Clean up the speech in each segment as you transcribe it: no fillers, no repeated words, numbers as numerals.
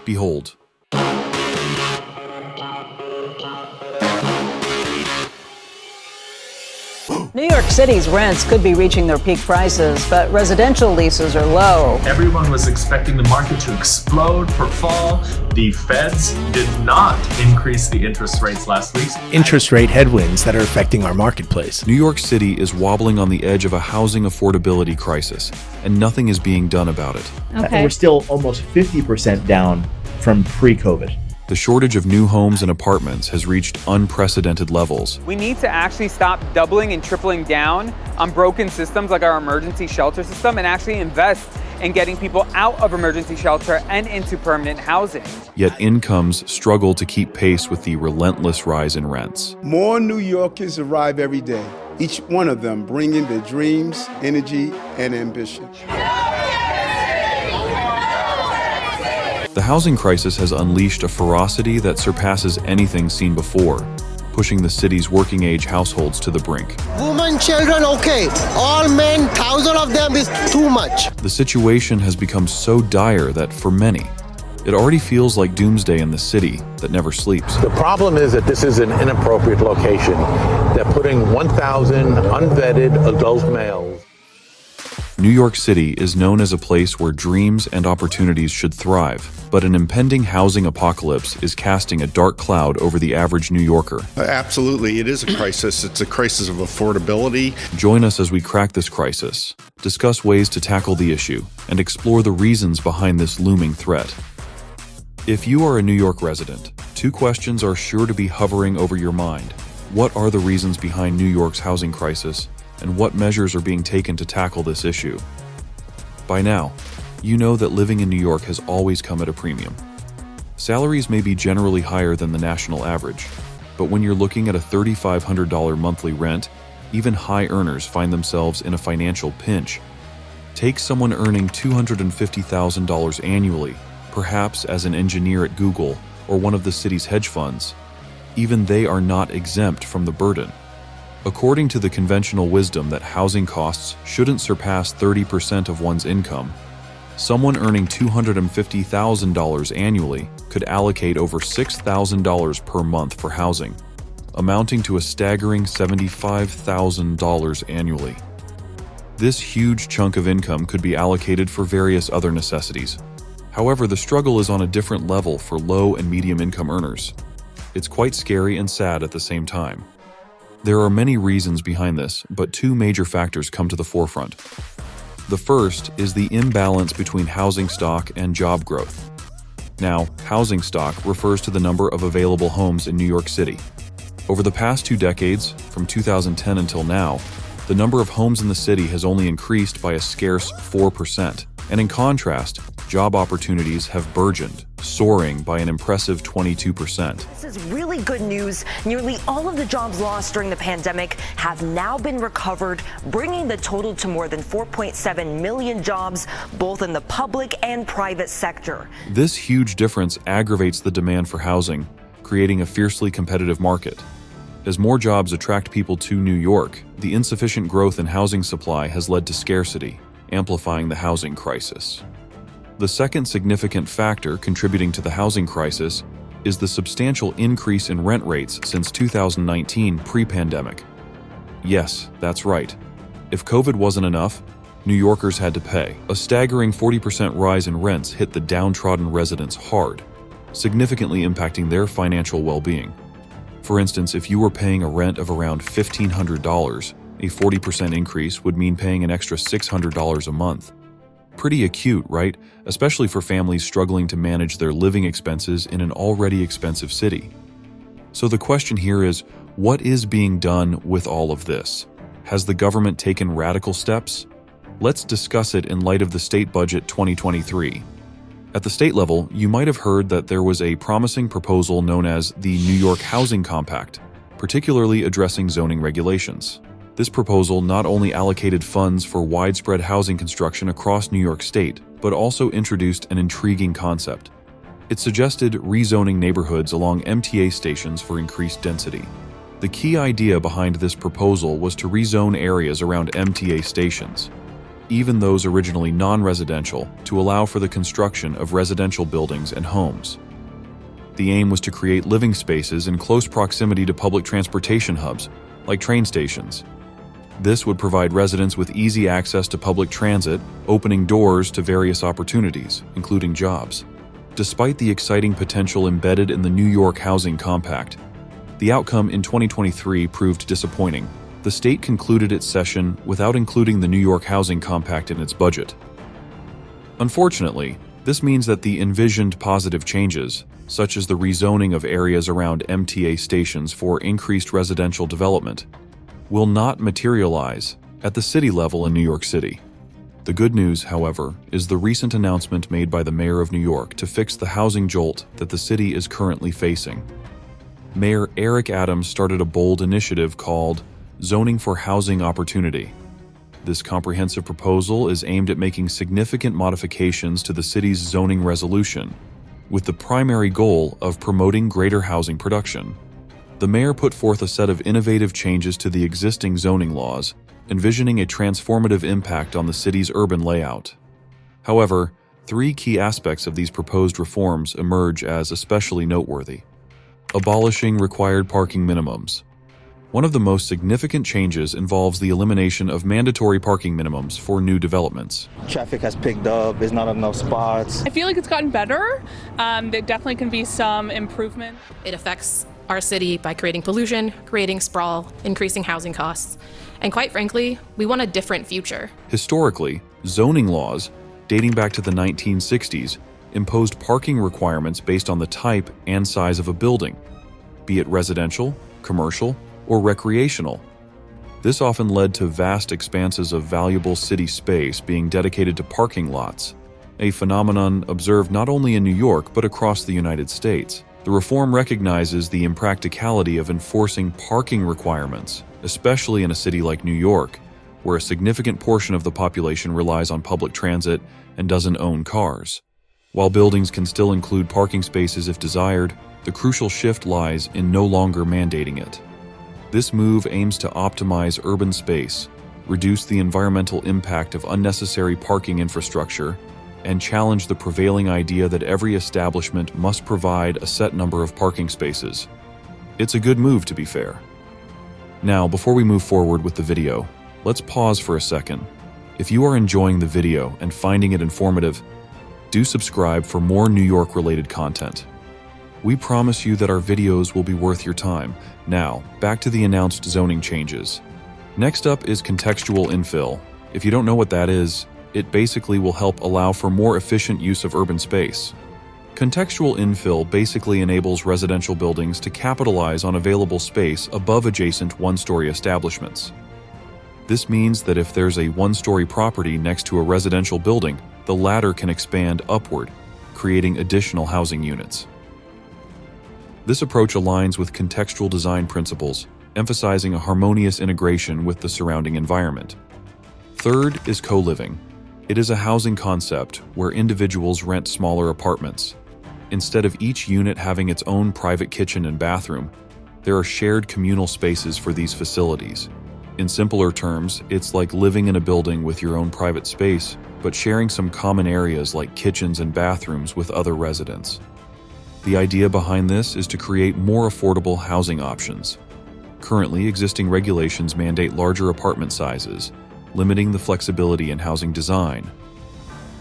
Behold. New York City's rents could be reaching their peak prices, but residential leases are low. Everyone was expecting the market to explode for fall. The feds did not increase the interest rates last week. Interest rate headwinds that are affecting our marketplace. New York City is wobbling on the edge of a housing affordability crisis, and nothing is being done about it. And we're still almost 50% down from pre-COVID. The shortage of new homes and apartments has reached unprecedented levels. We need to actually stop doubling and tripling down on broken systems like our emergency shelter system and actually invest in getting people out of emergency shelter and into permanent housing. Yet incomes struggle to keep pace with the relentless rise in rents. More New Yorkers arrive every day, each one of them bringing their dreams, energy, and ambition. The housing crisis has unleashed a ferocity that surpasses anything seen before, pushing the city's working-age households to the brink. Women, children, okay. All men, thousands of them is too much. The situation has become so dire that, for many, it already feels like doomsday in the city that never sleeps. The problem is that this is an inappropriate location. They're putting 1,000 unvetted adult males. New York City is known as a place where dreams and opportunities should thrive, but an impending housing apocalypse is casting a dark cloud over the average New Yorker. Absolutely, it is a crisis. It's a crisis of affordability. Join us as we crack this crisis, discuss ways to tackle the issue, and explore the reasons behind this looming threat. If you are a New York resident, two questions are sure to be hovering over your mind. What are the reasons behind New York's housing crisis? And what measures are being taken to tackle this issue? By now, you know that living in New York has always come at a premium. Salaries may be generally higher than the national average, but when you're looking at a $3,500 monthly rent, even high earners find themselves in a financial pinch. Take someone earning $250,000 annually, perhaps as an engineer at Google or one of the city's hedge funds. Even they are not exempt from the burden. According to the conventional wisdom that housing costs shouldn't surpass 30% of one's income, someone earning $250,000 annually could allocate over $6,000 per month for housing, amounting to a staggering $75,000 annually. This huge chunk of income could be allocated for various other necessities. However, the struggle is on a different level for low and medium income earners. It's quite scary and sad at the same time. There are many reasons behind this, but two major factors come to the forefront. The first is the imbalance between housing stock and job growth. Now, housing stock refers to the number of available homes in New York City. Over the past 2 decades, from 2010 until now, the number of homes in the city has only increased by a scarce 4%. And in contrast, job opportunities have burgeoned, soaring by an impressive 22%. This is really good news. Nearly all of the jobs lost during the pandemic have now been recovered, bringing the total to more than 4.7 million jobs, both in the public and private sector. This huge difference aggravates the demand for housing, creating a fiercely competitive market. As more jobs attract people to New York, the insufficient growth in housing supply has led to scarcity, amplifying the housing crisis. The second significant factor contributing to the housing crisis is the substantial increase in rent rates since 2019 pre-pandemic. Yes, that's right. If COVID wasn't enough, New Yorkers had to pay. A staggering 40% rise in rents hit the downtrodden residents hard, significantly impacting their financial well-being. For instance, if you were paying a rent of around $1,500, a 40% increase would mean paying an extra $600 a month. Pretty acute, right? Especially for families struggling to manage their living expenses in an already expensive city. So the question here is, what is being done with all of this? Has the government taken radical steps? Let's discuss it in light of the state budget 2023. At the state level, you might have heard that there was a promising proposal known as the New York Housing Compact, particularly addressing zoning regulations. This proposal not only allocated funds for widespread housing construction across New York State, but also introduced an intriguing concept. It suggested rezoning neighborhoods along MTA stations for increased density. The key idea behind this proposal was to rezone areas around MTA stations. even those originally non-residential, to allow for the construction of residential buildings and homes. The aim was to create living spaces in close proximity to public transportation hubs, like train stations. This would provide residents with easy access to public transit, opening doors to various opportunities, including jobs. Despite the exciting potential embedded in the New York Housing Compact, the outcome in 2023 proved disappointing. The state concluded its session without including the New York Housing Compact in its budget. Unfortunately, this means that the envisioned positive changes, such as the rezoning of areas around MTA stations for increased residential development, will not materialize at the city level in New York City. The good news, however, is the recent announcement made by the mayor of New York to fix the housing jolt that the city is currently facing. Mayor Eric Adams started a bold initiative called Zoning for Housing Opportunity. This comprehensive proposal is aimed at making significant modifications to the city's zoning resolution, with the primary goal of promoting greater housing production. The mayor put forth a set of innovative changes to the existing zoning laws, envisioning a transformative impact on the city's urban layout. However, three key aspects of these proposed reforms emerge as especially noteworthy. Abolishing required parking minimums. One of the most significant changes involves the elimination of mandatory parking minimums for new developments. Traffic has picked up, there's not enough spots. I feel like it's gotten better. There definitely can be some improvement. It affects our city by creating pollution, creating sprawl, increasing housing costs. And quite frankly, we want a different future. Historically, zoning laws, dating back to the 1960s, imposed parking requirements based on the type and size of a building, be it residential, commercial, or recreational. This often led to vast expanses of valuable city space being dedicated to parking lots, a phenomenon observed not only in New York but across the United States. The reform recognizes the impracticality of enforcing parking requirements, especially in a city like New York, where a significant portion of the population relies on public transit and doesn't own cars. While buildings can still include parking spaces if desired, the crucial shift lies in no longer mandating it. This move aims to optimize urban space, reduce the environmental impact of unnecessary parking infrastructure, and challenge the prevailing idea that every establishment must provide a set number of parking spaces. It's a good move, to be fair. Now, before we move forward with the video, let's pause for a second. If you are enjoying the video and finding it informative, do subscribe for more New York-related content. We promise you that our videos will be worth your time. Now, back to the announced zoning changes. Next up is contextual infill. If you don't know what that is, it basically will help allow for more efficient use of urban space. Contextual infill basically enables residential buildings to capitalize on available space above adjacent one-story establishments. This means that if there's a one-story property next to a residential building, the latter can expand upward, creating additional housing units. This approach aligns with contextual design principles, emphasizing a harmonious integration with the surrounding environment. Third is CoLiving. It is a housing concept where individuals rent smaller apartments. Instead of each unit having its own private kitchen and bathroom, there are shared communal spaces for these facilities. In simpler terms, it's like living in a building with your own private space, but sharing some common areas like kitchens and bathrooms with other residents. The idea behind this is to create more affordable housing options. Currently, existing regulations mandate larger apartment sizes, limiting the flexibility in housing design.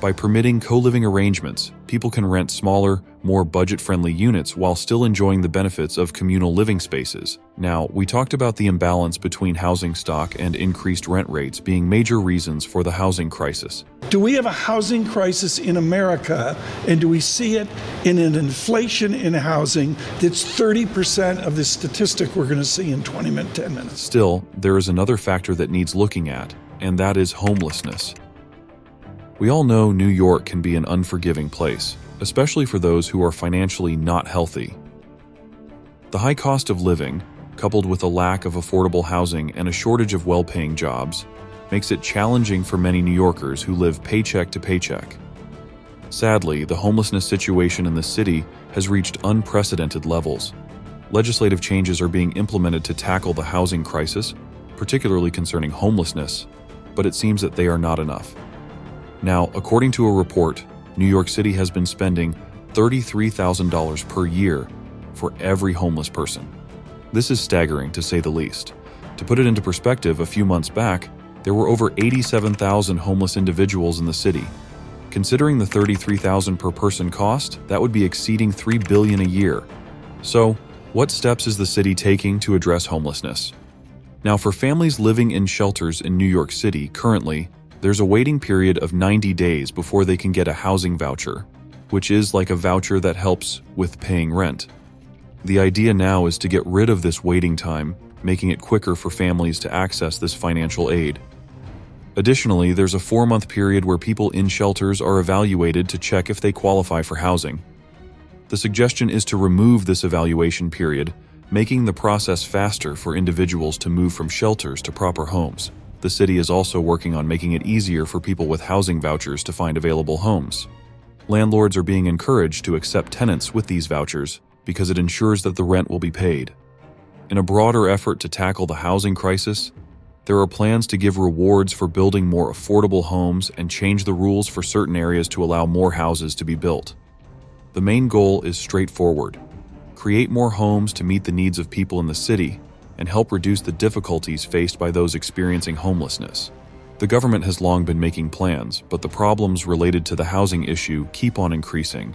By permitting co-living arrangements, people can rent smaller, more budget-friendly units while still enjoying the benefits of communal living spaces. Now, we talked about the imbalance between housing stock and increased rent rates being major reasons for the housing crisis. Do we have a housing crisis in America, and do we see it in an inflation in housing that's 30% of the statistic we're going to see in 10 minutes? Still, there is another factor that needs looking at, and that is homelessness. We all know New York can be an unforgiving place, especially for those who are financially not healthy. The high cost of living, coupled with a lack of affordable housing and a shortage of well-paying jobs, makes it challenging for many New Yorkers who live paycheck to paycheck. Sadly, the homelessness situation in the city has reached unprecedented levels. Legislative changes are being implemented to tackle the housing crisis, particularly concerning homelessness, but it seems that they are not enough. Now, according to a report, New York City has been spending $33,000 per year for every homeless person. This is staggering, to say the least. To put it into perspective, a few months back, there were over 87,000 homeless individuals in the city. Considering the $33,000 per person cost, that would be exceeding $3 billion a year. So, what steps is the city taking to address homelessness? Now, for families living in shelters in New York City, currently, there's a waiting period of 90 days before they can get a housing voucher, which is like a voucher that helps with paying rent. The idea now is to get rid of this waiting time, making it quicker for families to access this financial aid. Additionally, there's a 4-month period where people in shelters are evaluated to check if they qualify for housing. The suggestion is to remove this evaluation period, making the process faster for individuals to move from shelters to proper homes. The city is also working on making it easier for people with housing vouchers to find available homes. Landlords are being encouraged to accept tenants with these vouchers because it ensures that the rent will be paid. In a broader effort to tackle the housing crisis, there are plans to give rewards for building more affordable homes and change the rules for certain areas to allow more houses to be built. The main goal is straightforward: create more homes to meet the needs of people in the city and help reduce the difficulties faced by those experiencing homelessness. The government has long been making plans, but the problems related to the housing issue keep on increasing.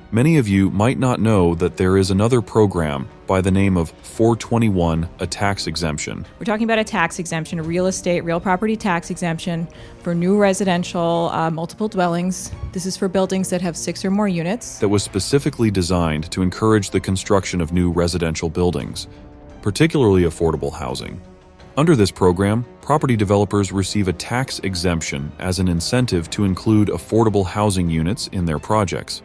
Many of you might not know that there is another program by the name of 421, a tax exemption. We're talking about a tax exemption, a real estate, real property tax exemption for new residential multiple dwellings. This is for buildings that have 6 or more units. That was specifically designed to encourage the construction of new residential buildings, particularly affordable housing. Under this program, property developers receive a tax exemption as an incentive to include affordable housing units in their projects.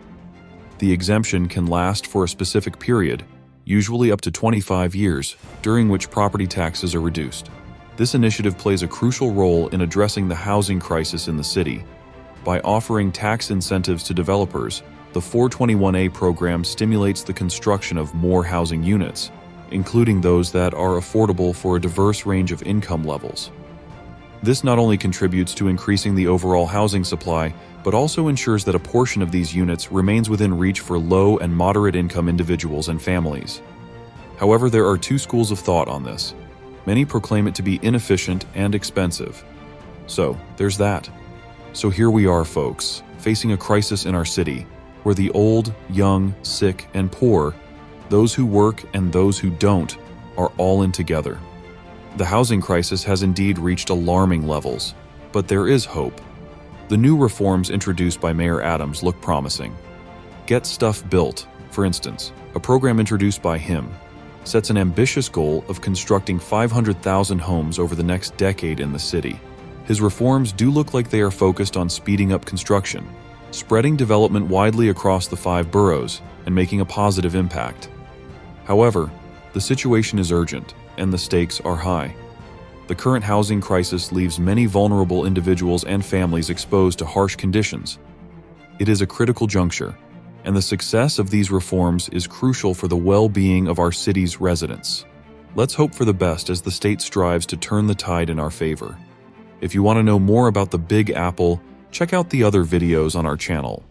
The exemption can last for a specific period, usually up to 25 years, during which property taxes are reduced. This initiative plays a crucial role in addressing the housing crisis in the city. By offering tax incentives to developers, the 421A program stimulates the construction of more housing units, including those that are affordable for a diverse range of income levels. This not only contributes to increasing the overall housing supply, but also ensures that a portion of these units remains within reach for low and moderate income individuals and families. However, there are 2 schools of thought on this. Many proclaim it to be inefficient and expensive. So, there's that. So here we are, folks, facing a crisis in our city, where the old, young, sick, and poor, those who work and those who don't, are all in together. The housing crisis has indeed reached alarming levels, but there is hope. The new reforms introduced by Mayor Adams look promising. Get Stuff Built, for instance, a program introduced by him, sets an ambitious goal of constructing 500,000 homes over the next decade in the city. His reforms do look like they are focused on speeding up construction, spreading development widely across the 5 boroughs, and making a positive impact. However, the situation is urgent, and the stakes are high. The current housing crisis leaves many vulnerable individuals and families exposed to harsh conditions. It is a critical juncture, and the success of these reforms is crucial for the well-being of our city's residents. Let's hope for the best as the state strives to turn the tide in our favor. If you want to know more about the Big Apple, check out the other videos on our channel.